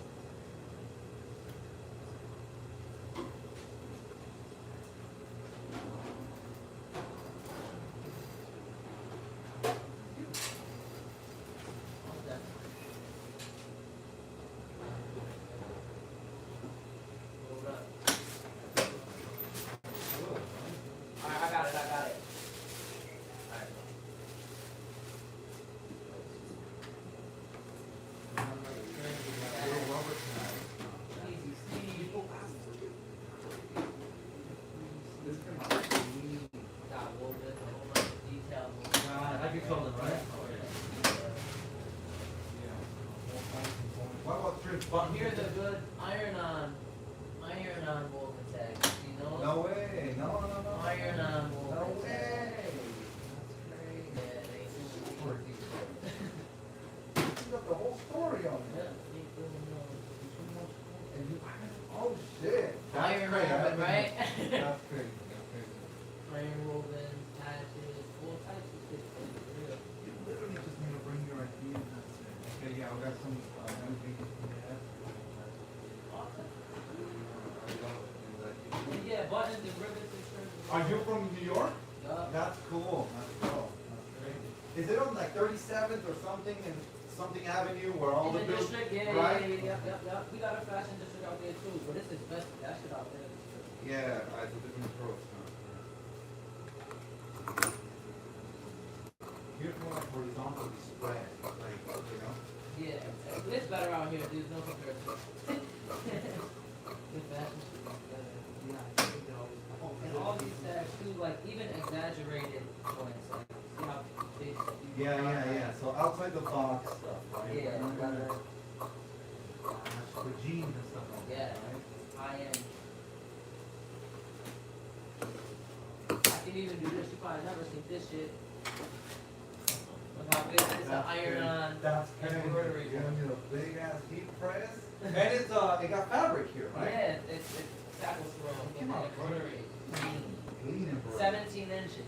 I got it. Alright. Easy, Steve. Got woven, a whole bunch of details.
I can tell them, right? What about trim buttons?
Here's a good iron-on woven tag. You know?
No way, no.
Iron-on
No
woven
way.
tag.
That's
Yeah, they
crazy. You got the whole story on
Yeah,
it.
they do know.
And you, oh shit. That's
Iron
crazy.
woven, right?
That's crazy.
Iron woven, patches, all types of shit. Yeah.
You literally just need to bring your idea and that's it. Okay, yeah, we got some, everything.
Yeah, buttons and ribbons and shirts.
Are you from New York?
Yeah.
That's cool. That's cool. That's great. Is it on like 37th or something in something avenue where all
In
the
the
buildings,
district, yeah,
right?
yep. We got a fashion district out there too, but it's expensive. That shit out there.
Yeah, it's a different approach. Here's more like horizontally spread,
Yeah, it's better out here. There's no comparison. Good fashion should be better. And all these tags too, like even exaggerated points, like see how big.
Yeah. So outside the box stuff, right?
Yeah,
For jeans and stuff like
Yeah.
that, right?
high end. I can even do this. You probably never seen this shit. Look how big it's an iron-on
That's
embroidery.
You need a big ass heat press. And it's it got fabric here, right?
Yeah, it's saddle swirl.
Come on,
Embroidery.
Clean embroidery.
17 inches.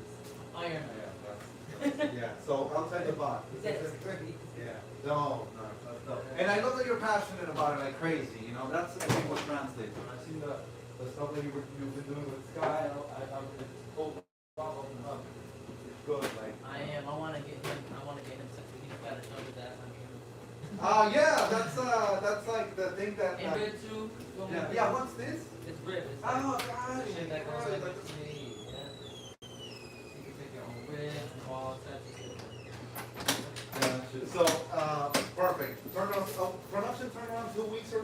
Iron.
Yeah, so outside the box. Yeah, no, that's dope. And I know that you're passionate about it like crazy, that's I think what translates. When I see the stuff that you've been doing with Sky, I'm just told about open up. It's good, like.
I am. I want to get him. Something. He's got to show me that.
Yeah, that's like the thing that.
In rib too.
Yeah, what's this?
It's rib. It's
Oh, God.
shit that goes like the sleeve. Yeah. You can take your own rib and all types of shit.
So, perfect. Production turnaround 2 weeks or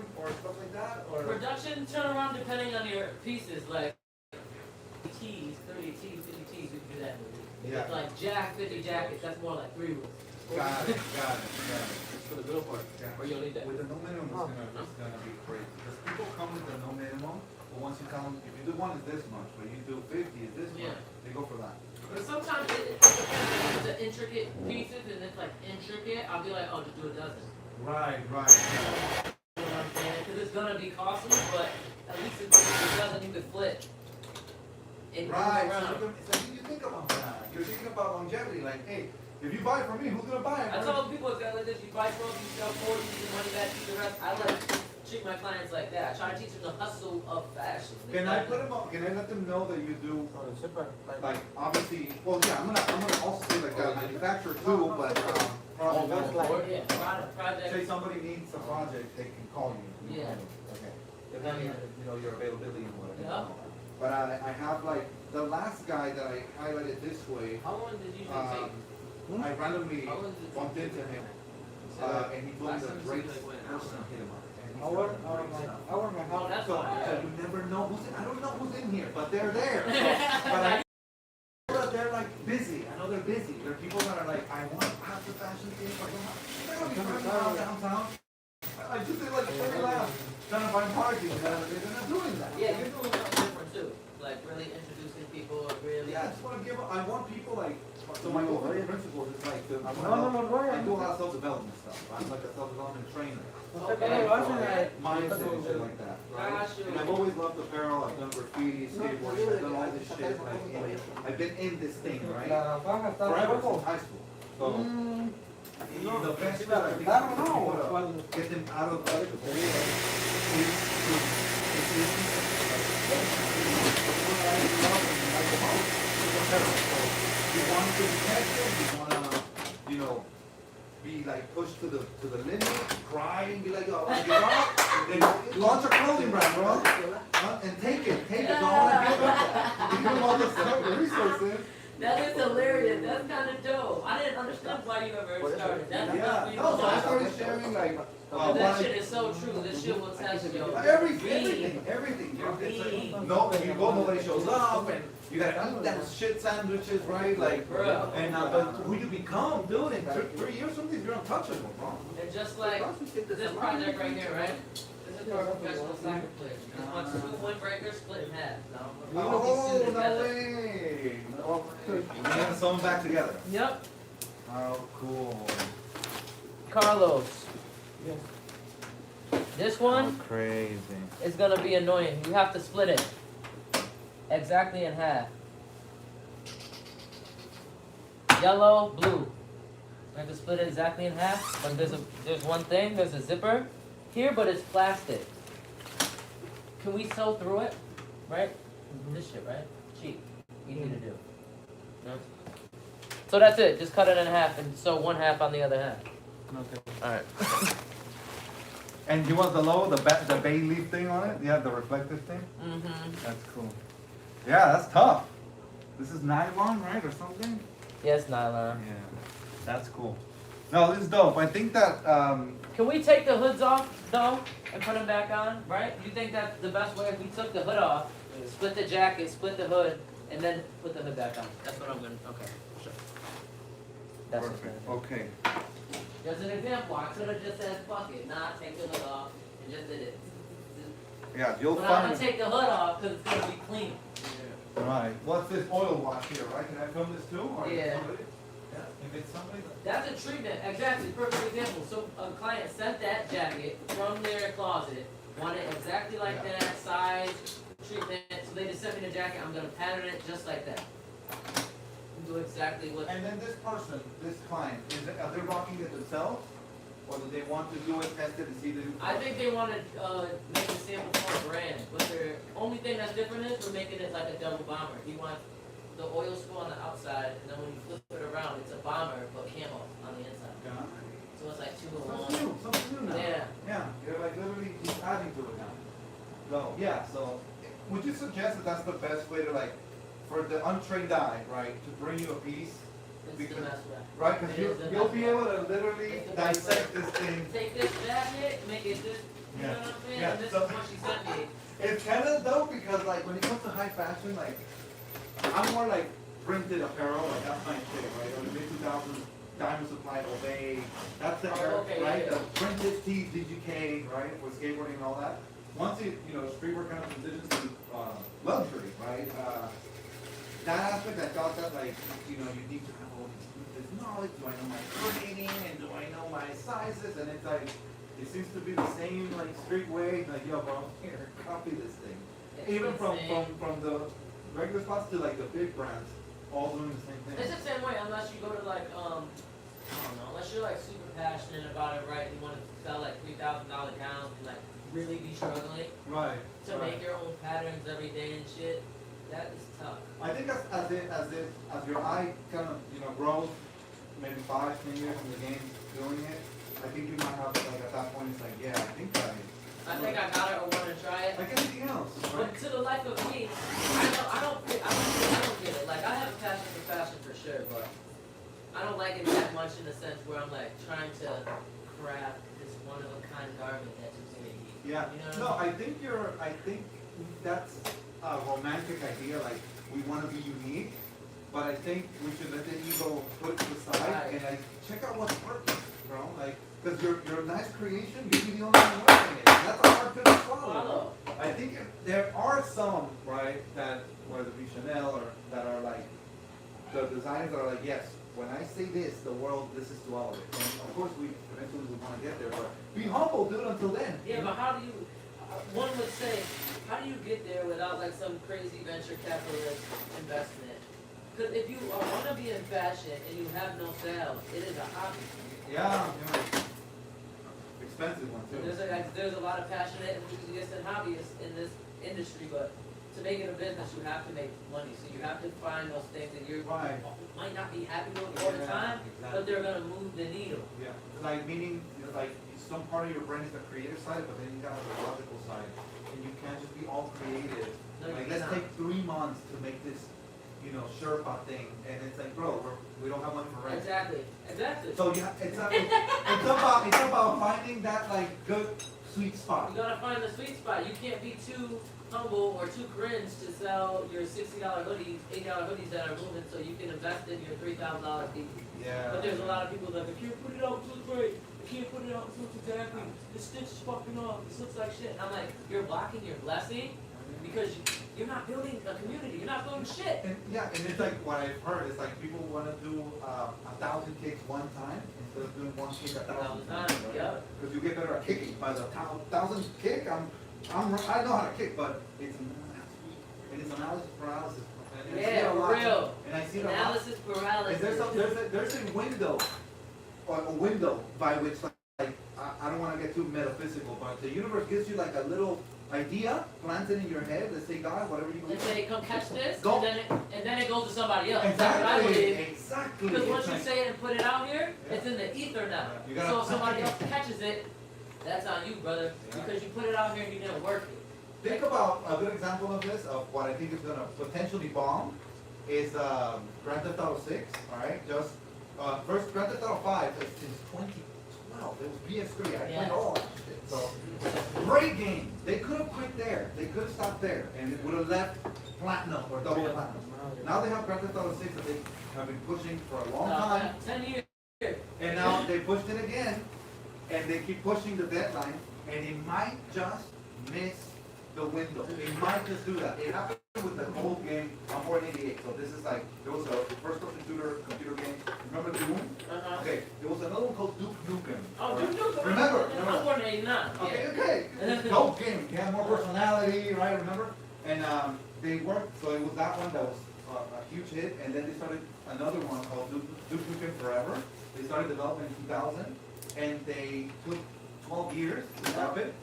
tees, 30 tees, 50 tees, we can do that movie.
Yeah.
It's like 50 jackets, that's more like 3 weeks.
Got it, got it.
It's for the middle part.
Yeah.
Or you'll need that.
With the no minimum, it's gonna be crazy. Because people come with the no minimum, but once you tell them, if you do one, it's this much, but you do 50, it's this
Yeah.
much, they go for that.
But sometimes it depends on the intricate pieces, and it's like intricate, I'll be like, oh, just do a dozen.
Right.
You know what I'm saying? Because it's gonna be costly, but at least it doesn't even flip. It moves
Right,
around.
so you think about that. You're thinking about longevity, like, hey, if you buy it from me, who's gonna buy it?
I tell people it's like this, you buy 12, you sell 40, you get money back, keep the rest. I like to treat my clients like that. I try to teach them the hustle of fashion.
Can I put them up, can I let them know that you do,
Oh, the zipper.
like, obviously, well, yeah, I'm gonna also say like a manufacturer too, but,
Oh,
project
that's
management.
like-
Yeah, project.
Say somebody needs a project, they can call you.
Yeah.
Okay. Depending on, you know, your availability and whatever.
Yeah.
But I have like, the last guy that I highlighted this way,
How long did you usually take?
I randomly
How long did it
bumped
take?
into him,
So,
and he told me
last
the
time
great
seemed like when
person hit him up. And he
Hour,
said,
hour,
"Great stuff."
hour and a
Oh,
half.
that's
So,
fine.
so you never know who's in, I don't know who's in here, but they're there. But I know that they're like busy. I know they're busy. There are people that are like, I want to have the fashion thing, but they're gonna be driving around downtown. I just did like a 30 laps trying to find parking, and they're not doing that.
Yeah, you're doing something different too. Like really introducing people, really.
Yeah, I just want to give. I want people like. So my overall principle is like the.
No,
I do a lot of self-development stuff. I'm like a self-development trainer.
Usted que lo hacen
Mindset and shit like that, right?
Gotcha.
And I've always loved apparel. I've done graffiti, skateboarding. I've done all this shit. I've been in this thing, right?
La faja está
Forever
rojo.
since high school. So the best
¿Sí
way
la
I think
pintaron o no?
people
¿Cuál?
to get them out of the you want to be tested, you want to, you know, be like pushed to the limit, cry and be like, oh, I give up. Then launch a clothing brand, bro. And take it. Don't want to give up that. Give them all the stuff, the resources.
That is hilarious. That's kind of dope. I didn't understand why you ever started. That's
Yeah, no, so I started sharing like,
that shit is so true. This shit will test you.
everything.
Being.
No, you go, nobody shows up, and you gotta eat that shit sandwiches, right? Like,
Bro.
and but who you become, dude, in 3 years, some days you're untouchable, bro.
And just like this project right here, right? This is for a professional soccer player. You just want 2 windbreakers split in half.
Oh, no way. You're gonna sew them back together.
Yep.
Oh, cool.
Carlos. This one
Crazy.
is gonna be annoying. You have to split it exactly in half. Yellow, blue. You have to split it exactly in half. But there's one thing. There's a zipper here, but it's plastic. Can we sew through it? Right? This shit, right? Cheap. Easy to do. No? So that's it. Just cut it in half and sew one half on the other half.
Okay.
All right.
And you want the bay leaf thing on it? Yeah, the reflective thing?
Mm-hmm.
That's cool. Yeah, that's tough. This is nylon, right, or something?
Yes, nylon.
Yeah, that's cool. No, this is dope. I think that,
Can we take the hoods off though and put them back on? Right? You think that's the best way if we took the hood off, split the jacket, split the hood, and then put the hood back on? That's what I'm gonna. Okay, sure. That's
perfect.
what
Okay.
As an example, I could have just said fuck it, nah, take the hood off, and just did it.
Yeah, you'll
But I'm gonna
find.
take the hood off because it's gonna be clean.
Right. What's this oil wash here, right? Can I film this too? Or
Yeah.
somebody? Yeah. If it's somebody.
That's a treatment, exactly, perfect example. So a client sent that jacket from their closet, wanted exactly like
Yeah.
that, size, treatment, so they just sent me the jacket, I'm gonna pattern it just like that. Do exactly what,
And then this person, this client, are they rocking it themselves? Or do they want to do it, test it, and see the?
I think they wanna, make a sample for a brand, but their only thing that's different is we're making it like a double bomber. He wants the oil spill on the outside, and then when you flip it around, it's a bomber, but camo on the inside.
Yeah.
So it's like 2 in
Something
1.
new, something new now.
Yeah.
Yeah, you're like literally just adding to it now. So, yeah, so, would you suggest that that's the best way to like, for the untrained eye, right, to bring you a piece?
It's
Because-
the best way.
Right, because
It is the
you'll
best
be
way.
able to literally
It's the best
dissect this thing.
Take this jacket, make it this, you know
Yeah.
what I'm saying?
Yeah,
And this
so-
is what she sent me.
It's kind of dope because like when it comes to high fashion, like I'm more like printed apparel, like that's my thing, right? Or the mid 2000s, Diamond Supply, Obey, that's the era,
okay,
right?
yeah.
The printed tees, DGK, right? With skateboarding and all that. Once it, streetwear kind of transitions to luxury, right? That aspect, I thought that like, you need to have all this knowledge. Do I know my coordinating and do I know my sizes? And it's like, it seems to be the same like street way. Like, yo, bro, here, copy this thing. Even from the regular spots to like the big brands, all doing the same thing.
It's the same way unless you go to like I don't know, unless you're like super passionate about it, right? And you want to sell like $3,000 gowns and like really be struggling
Right.
to make your own patterns every day and shit. That is tough.
I think as your eye kind of grows, maybe 5, 10 years in the game doing it, I think you might have like at that point it's like, yeah, I think
I got it or want to try it.
like anything else, right?
But to the life of me, I don't get it. Like I have a passion for fashion for sure, but I don't like it that much in the sense where I'm like trying to craft this one of a kind garment that you're gonna eat.
Yeah.
You know
No, I think that's a romantic idea. Like we want to be unique, but I think we should let the ego put to the side
Right.
and like check out what's working, bro. Like, because your nice creation, you'll be the only one working it. That's a hard pill to swallow. I think there are some, right, that whether it be Chanel or that are like the designers are like, yes, when I say this, the world listens to all of it. And of course, we eventually we want to get there, but be humble, do it until then.
Yeah, but how do you? One would say, how do you get there without like some crazy venture capitalist investment? Because if you want to be in fashion and you have no sales, it is a hobby.
Yeah. Expensive one too.
There's a lot of passionate enthusiasts and hobbyists in this industry, but to make it a business, you have to make money. So you have to find those things that you
Right.
might not be happy with all the time, but they're gonna move the needle.
Yeah. Like meaning, like some part of your brain is the creative side, but then you got the logical side, and you can't just be all creative.
No,
Like
you
let's
cannot.
take 3 months to make this, Sherpa thing, and it's like, bro, we don't have money for rent.
Exactly.
So yeah, it's about finding that like good sweet spot.
You gotta find the sweet spot. You can't be too humble or too cringe to sell your $60 hoodies, $8 hoodies that are moving so you can invest in your $3,000 piece.
Yeah.
But there's a lot of people that, I can't put it out, it looks great. I can't put it out, it looks exactly. This stitch is fucking off, this looks like shit. And I'm like, you're blocking your blessing because you're not building a community, you're not building shit.
And it's like what I've heard is like people want to do 1,000 kicks one time instead of doing one kick 1,000 times. Right?
Yeah.
Because you get better at kicking. By the 1,000th kick, I know how to kick, but it's analysis paralysis. And I see it
Yeah,
a
for
lot.
real.
And I see it a lot.
Analysis paralysis.
There's a window, or a window by which like I don't want to get too metaphysical, but the universe gives you like a little idea, plants it in your head. Let's say God, whatever you
And
believe.
say, come catch this,
Go.
and then it goes to somebody else. That's what I believe.
Exactly.
Because once
It's
you
like-
say it and put it out here,
Yeah.
it's in the ether now.
You gotta
So if somebody else
touch it.
catches it, that's on you, brother.
Yeah.
Because you put it out here and you didn't work it.
Think about a good example of this, of what I think is gonna potentially bomb, is Grand Theft Auto 6, alright? Just, first Grand Theft Auto 5 is since 2012, it was PS3, I played all that shit, so, great game. They could have quit there, they could have stopped there, and it would have left platinum or double platinum. Now they have Grand Theft Auto 6 that they have been pushing for a long time,
10 years.
and now they pushed it again, and they keep pushing the deadline, and they might just miss the window. They might just do that. It happened with the old game on 488. So this is like, there was a first-person shooter computer game. Remember Doom?
Uh-huh.
Okay, there was another one called Duke Nukem.
Oh, Duke Nukem.
Remember?
I'm born in 89.
Okay. It was a dope game. It had more personality, right? Remember? And they worked, so it was that one that was a huge hit. And then they started another one called Duke Nukem Forever. They started developing in 2000, and they took 12 years to drop it.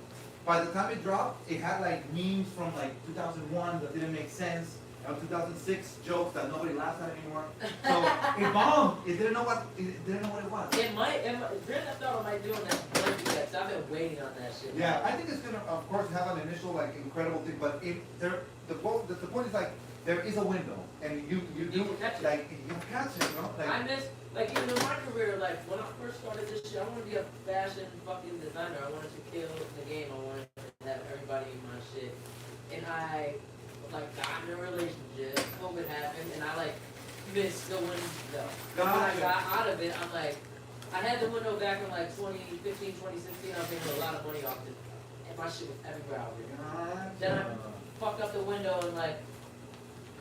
By the time it dropped, it had like memes from like 2001 that didn't make sense, 2006 jokes that nobody laughs at anymore. So it bombed. It didn't know what it was.
It might, Grand Theft Auto might do that. I've been waiting on that shit.
Yeah, I think it's gonna, of course, have an initial like incredible thing, but the point is like there is a window, and you do
can catch it.
like you catch it, you know?
I miss, like even in my career, like when I first started this shit, I wanted to be a fashion fucking designer. I wanted to kill the game. I wanted to have everybody in my shit. And I like got in a relationship, COVID missed the window. When I
Gotcha.
got out of it, I'm like, I had the window back in like 2015, 2016. I was making a lot of money off it, and my shit was everywhere out there. Then I fucked up the window and like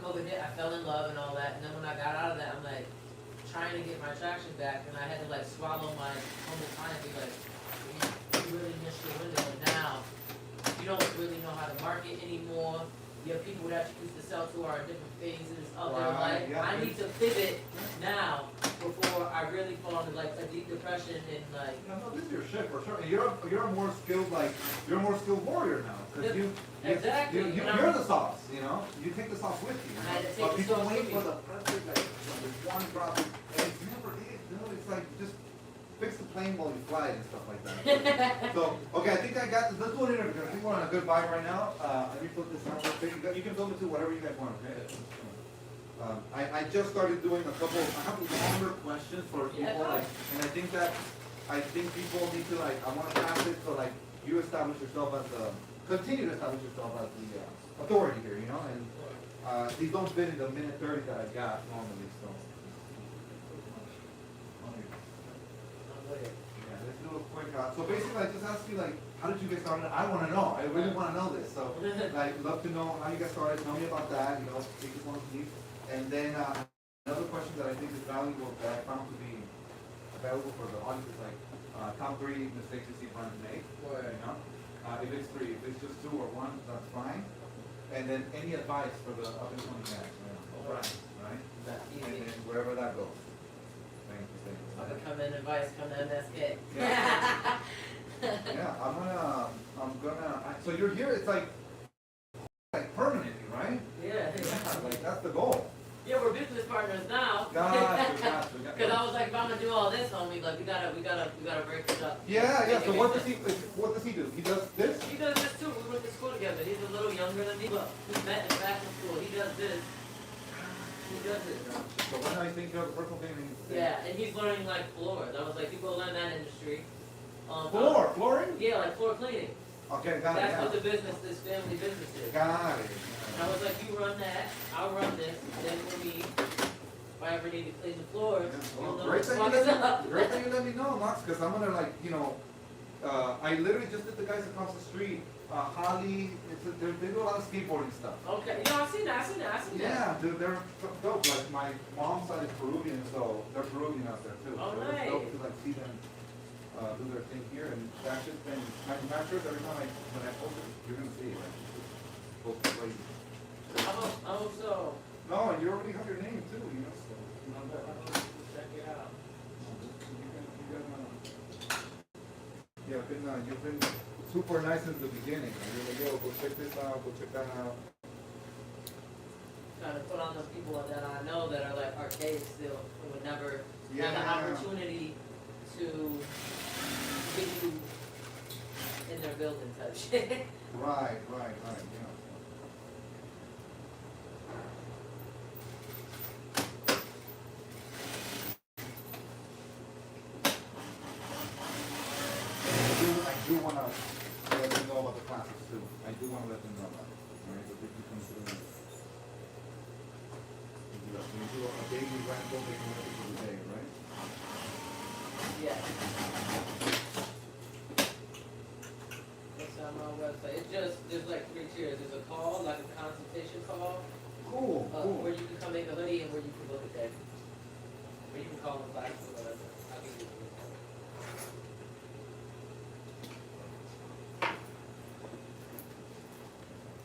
COVID hit. I fell in love and all that. And then when I got out of that, I'm like trying to get my traction back, and I had to like swallow my humble pie and be like, you really missed your window, and now you don't really know how to market anymore. Your people that you used to sell to are in different phases of their
Right,
life.
yeah.
I need to pivot now before I really fall into like a deep depression and like.
No, this is your shit for sure. And you're a more skilled you're a more skilled warrior now because
Exactly.
you're the sauce. You know, you take the sauce with you.
I had to take
But
the
people
sauce
wait
with
for
me.
the perfect one drop, and it's never it. You know, it's like just fix the plane while you fly it and stuff like that. So okay, I think I got this. Let's do an interview. I think we're on a good vibe right now. Let me put this out real quick. You can film it too, whatever you guys want. Okay. I just started doing a couple. I have longer questions for people,
Yeah,
and I think people need to I want to pass it so you establish yourself as continue to establish yourself as the authority here, you know, and these don't fit in the minute 30 that I got normally, so. Yeah, let's do a quick. So basically, I just ask you how did you get started? I want to know. I really want to know this. So love to know how you got started. Tell me about that. You know, biggest one of these. And then another question that I think is valuable that I found to be available for the audience is top 3 mistakes you see brands make. You know, if it's 3, if it's just 2 or 1, that's fine. And then any advice for the up and coming guys, right? And then wherever that goes. Thank you.
I can come in advice, come in MSK.
Yeah. Yeah, I'm gonna. So you're here. It's like permanently, right?
Yeah.
Yeah, that's the goal.
Yeah, we're business partners now.
Gotcha.
Because I was like, if I'm gonna do all this, homie, like we gotta break this up.
Yeah. So what does he do? He does this.
He does this too. We went to school together. He's a little younger than me, but we met in fashion school. He does this. He does it.
So when I think of personal training.
Yeah, and he's learning like floors. I was like, you go learn that industry.
Flooring?
Yeah, like floor cleaning.
Okay, got it.
That's what the business, this family business is.
Got it.
And I was like, you run that, I'll run this, then we'll be, if I ever need to clean the floors, you'll know
Great
what's
thing you
fucking
let
up.
me, great thing you let me know, Knox, because I'm gonna I literally just did the guys across the street. Holly, they do a lot of skateboarding stuff.
Okay, you know, I've seen that.
Yeah, they're dope. Like my mom's side is Peruvian, so they're Peruvian out there too.
Oh,
so
nice.
It's dope to see them do their thing here, and that's just been manufacturers. Every time when I post it, you're gonna see it. Goes crazy.
I hope so.
No, and you already have your name too, you know. So,
Check it out.
You've been super nice since the beginning. You're like, yo, go check this out, go check that out.
Trying to put on those people that I know that are like archaic still, who would never have the
Yeah.
opportunity to get you in their building type shit.
Right, yeah. I do want to let them know about the classes too. I do want to let them know about it. Right? So they can consider it. When you do a daily rental, they can rent it for the day, right?
Yeah. It's on my website. It's just, there's like 3 tiers. There's a call, like a consultation call,
Cool,
where you can come make a hoodie and where you can look at that. Where you can call the class or whatever. I'll give you the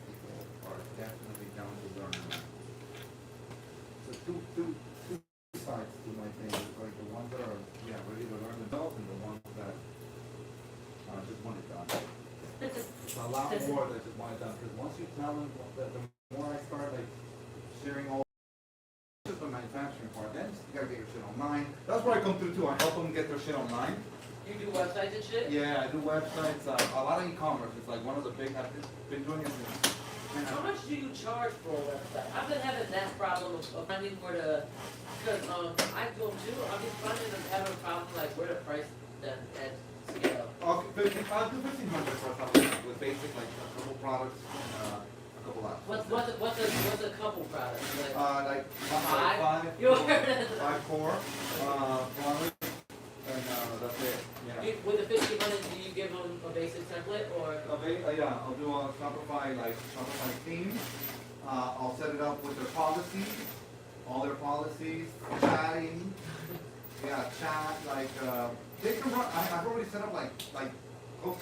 People are definitely down to learn. So two sides to my thing. It's like the ones that are ready to learn themselves and the ones that just want it done. It's a lot more that just want it done because once you tell them that the more I start sharing all just the manufacturing part, then you gotta get your shit online. That's where I come through too. I help them get their shit online.
You do websites and shit?
Yeah, I do websites. A lot of e-commerce. It's like one of the big. I've been doing it since.
How much do you charge for a website? I've been having that problem of finding where to, because I do them too. I've been finding them having a problem like where to price them at scale.
Okay, I'll do 1,500 for something with basic a couple products and a couple apps.
What's a couple products? Like
Like
five?
five.
Yo,
core products, and that's it. Yeah.
With the 1500, do you give them a basic template or?
Yeah, I'll do a Shopify theme. I'll set it up with their policies, all their policies, chatting. Yeah, chat, like, they can run, I've already set up like close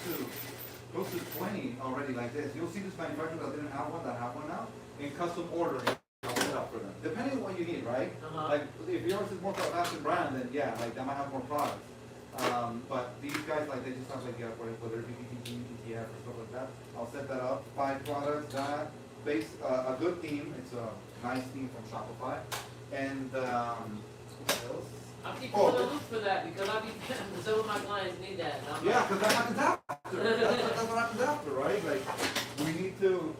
to 20 already like this. You'll see this manufacturer that didn't have one, that have one now, in custom ordering, I'll set up for them. Depending on what you need, right? Like, if yours is more for a fashion brand, then yeah, like, they might have more products. But these guys, like, they just have like, whether it be PPG, PTF, or stuff like that. I'll set that up, 5 products, that, a good theme, it's a nice theme from Shopify. And, what else?
I'll keep you on the loop for that because some of my clients need that.
Yeah, because that happens after. That's what happens after, right? Like, we need to,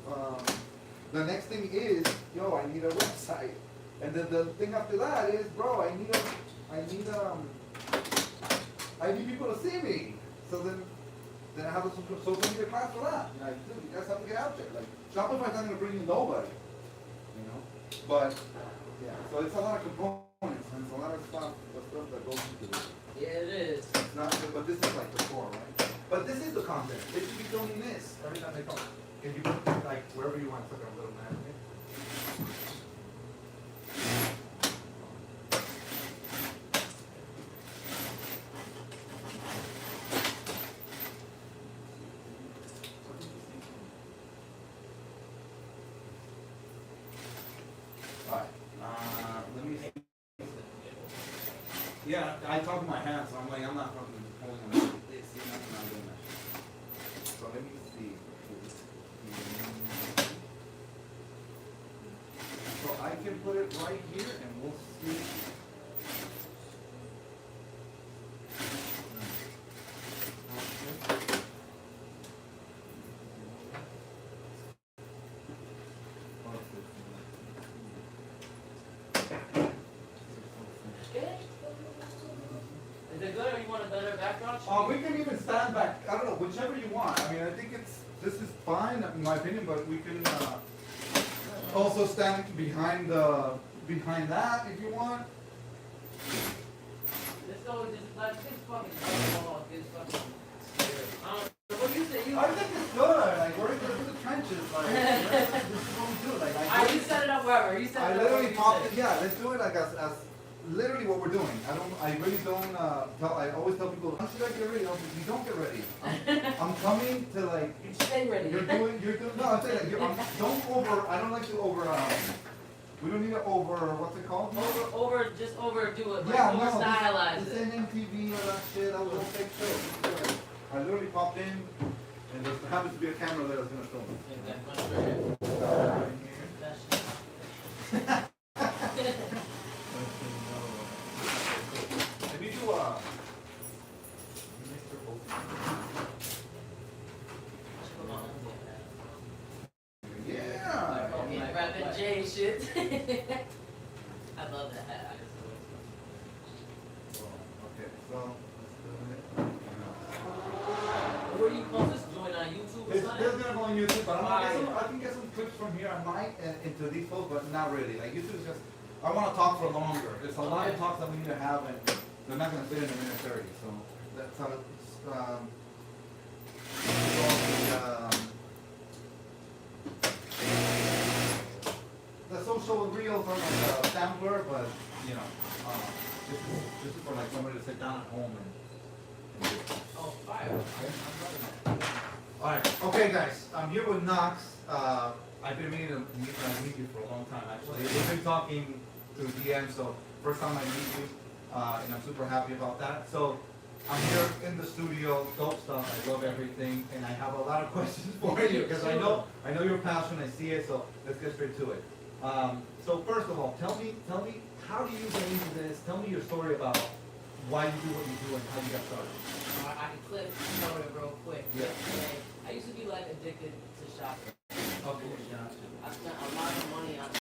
the next thing is, yo, I need a website. And then the thing after that is, bro, I need people to see me. So then I have a social media class for that. Like, dude, you guys have to get out there. Like, Shopify's not gonna bring you nobody, you know? But, yeah, so it's a lot of components. And it's a lot of stuff that goes into it.
Yeah, it is.
It's not, but this is like the core, right? But this is the content. They should be doing this every time they talk. If you put it like wherever you want to put a little magnet. Alright, let me see. Yeah, I talk with my hands, so I'm like, I'm not fucking holding them like this, you know, I'm not doing that. So let me see. So I can put it right here and we'll see.
Is it good or you want a better backdrop?
We can even stand back, I don't know, whichever you want. I mean, I think this is fine, in my opinion, but we can, also stand behind that if you want.
Let's go with this, like, this fucking ball, this fucking what do you say?
I think it's good, like, we're in the trenches, like, this is what we do, like,
You set it up wherever, you set it
I
up
literally
wherever
popped
you
it, yeah, let's do it like as literally what we're doing. I really don't, I always tell people, how should I get ready? You don't get ready. I'm coming to like,
You stay ready.
you're doing, no, I'm saying like, I don't like to we don't need to what's it called?
Just overdo it, like
Yeah,
over
no,
stylize
this
it.
ain't MTV or that shit, that was a fake show. I literally popped in, and there happens to be a camera that I was gonna film. If you do yeah.
Rapping J shit. I love that hat.
Okay, so
Where do you post this? Join on YouTube or
it's
something?
still gonna go on YouTube, but I can get some clips from here. I might into these posts, but not really. Like YouTube is just, I want to talk for longer. There's a lot of talks that we need to have, and they're not gonna fit in a minute 30. So that's how the social reels are like a sampler, but you know, this is for like somebody to sit down at home and do.
Oh, fire.
Alright, okay guys, I'm here with KNOXX. I've been meeting to meet you for a long time actually. We've been talking through DM, so first time I meet you, and I'm super happy about that. So I'm here in the studio, dope stuff, I love everything, and I have a lot of questions for you, because I know your passion, I see it, so let's get straight to it. So first of all, tell me, how do you get into this? Tell me your story about why you do what you do and how you got started.
I can clip the story real quick.
Yeah.
I used to be like addicted to shopping.
Okay, yeah.
I spent a lot of money on